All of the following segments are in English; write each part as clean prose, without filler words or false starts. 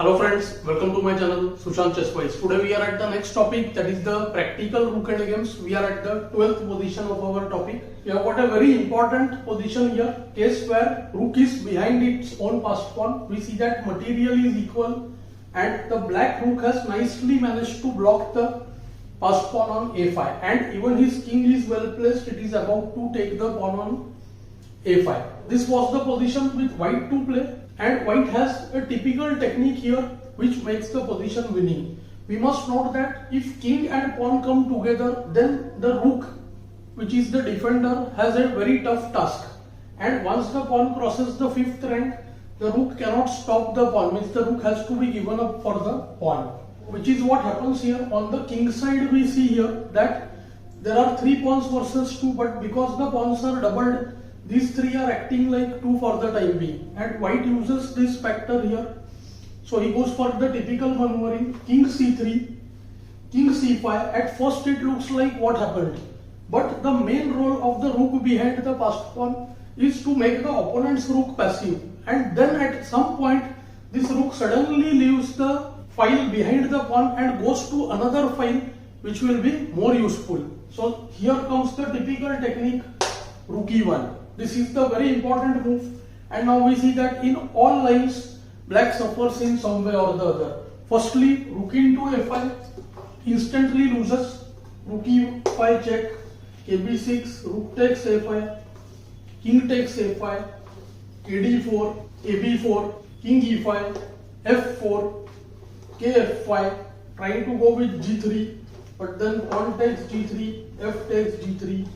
Hello friends, welcome to my channel Sushant Chesswise. Today we are at the next topic, that is the practical Rook Endgames. We are at the 12th position of our topic. We have got a very important position here, case where Rook is behind its own passed pawn. We see that material is equal and the black Rook has nicely managed to block the passed pawn on a5, and even his king is well placed. It is about to take the pawn on a5. This was the position with white to play, and white has a typical technique here which makes the position winning. We must note that if king and pawn come together, then the rook, which is the defender, has a very tough task, and once the pawn crosses the 5th rank, the rook cannot stop the pawn, means the rook has to be given up for the pawn, which is what happens here. On the king side we see here that there are 3 pawns versus 2, but because the pawns are doubled, these 3 are acting like 2 for the time being, and white uses this factor here. So he goes for the typical maneuvering, king c3, king c5. At first it looks like what happened, but the main role of the rook behind the passed pawn is to make the opponent's rook passive, and then at some point this rook suddenly leaves the file behind the pawn and goes to another file which will be more useful. So here comes the typical technique, rook e1. This is the very important move, and now we see that in all lines black suffers in some way or the other. Firstly, rook into a5 instantly loses, rook e5 check, kb6, rook takes a5, king takes a5, kd4, kb4, king e5, f4, kf5, trying to go with g3, but then pawn takes g3, f takes g3,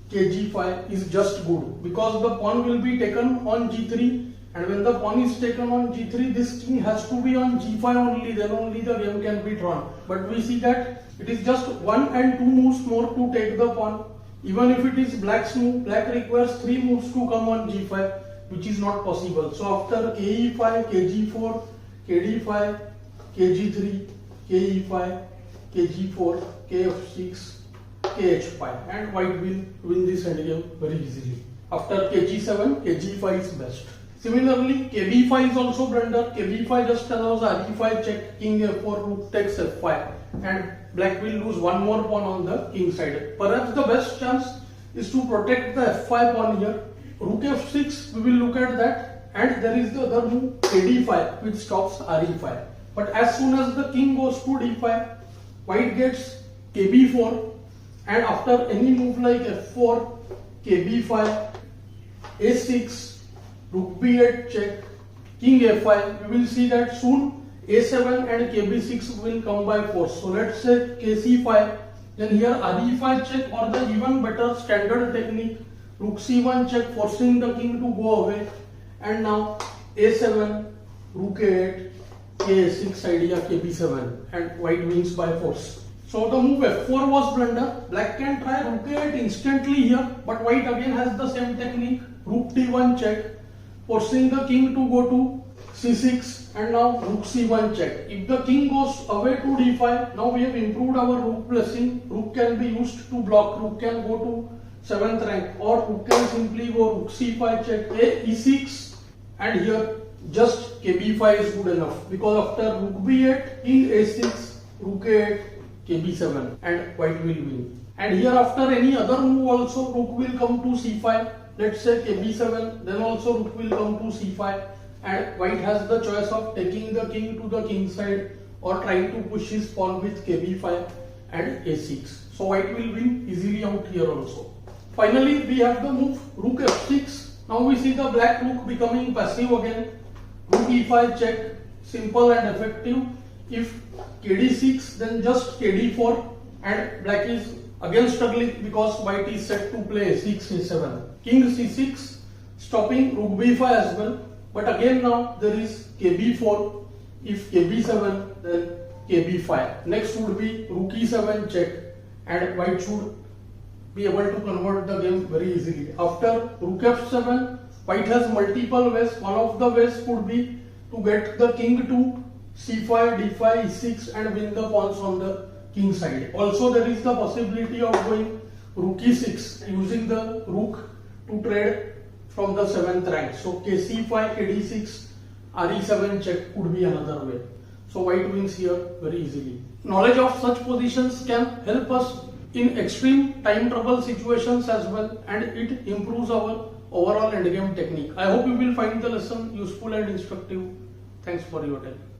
kg5 is just good because the pawn will be taken on g3, and when the pawn is taken on g3, this king has to be on g5 only, then only the game can be drawn. But we see that it is just 1 and 2 moves more to take the pawn. Even if it is black's move, black requires 3 moves to come on g5, which is not possible. So after ke5, kg4, kd5, kg3, ke5, kg4, kf6, kh5, and white will win this endgame very easily. After kg7, kg5 is best. Similarly, kb5 is also blunder. kb5 just allows re5 check, king f4, rook takes f5, and black will lose one more pawn on the king side. Perhaps the best chance is to protect the f5 pawn here. Rook f6, we will look at that, and there is the other move, kd5, which stops re5. But as soon as the king goes to d5, white gets kb4, and after any move like f4, kb5, a6, rook b8 check, king a5, we will see that soon a7 and kb6 will come by force. So let's say kc5, then here re5 check, or the even better standard technique, rook c1 check, forcing the king to go away, and now a7, rook a8, k6 idea, kb7, and white wins by force. So the move f4 was blunder. Black can try rook a8 instantly here, but white again has the same technique, rook d1 check, forcing the king to go to c6, and now rook c1 check. If the king goes away to d5, now we have improved our rook placing. Rook can be used to block, rook can go to 7th rank, or rook can simply go rook c5 check, e6, and here just kb5 is good enough, because after rook b8, king a6, rook a8, kb7, and white will win. And here after any other move also, rook will come to c5, let's say kb7, then also rook will come to c5, and white has the choice of taking the king to the king side or trying to push his pawn with kb5 and a6. So white will win easily out here also. Finally, we have the move rook f6. Now we see the black rook becoming passive again. Rook e5 check, simple and effective. If kd6, then just kd4, and black is again struggling because white is set to play a6, a7. King c6, stopping rook b5 as well, but again now there is kb4. If kb7, then kb5. Next would be rook e7 check, and white should be able to convert the game very easily. After rook f7, white has multiple ways. One of the ways could be to get the king to c5, d5, e6, and win the pawns on the king side. Also there is the possibility of going rook e6, using the rook to trade from the 7th rank. So kc5, kd6 RE7 check could be another way. So white wins here very easily. Knowledge of such positions can help us in extreme time trouble situations as well, and it improves our overall endgame technique. I hope you will find the lesson useful and instructive. Thanks for your time.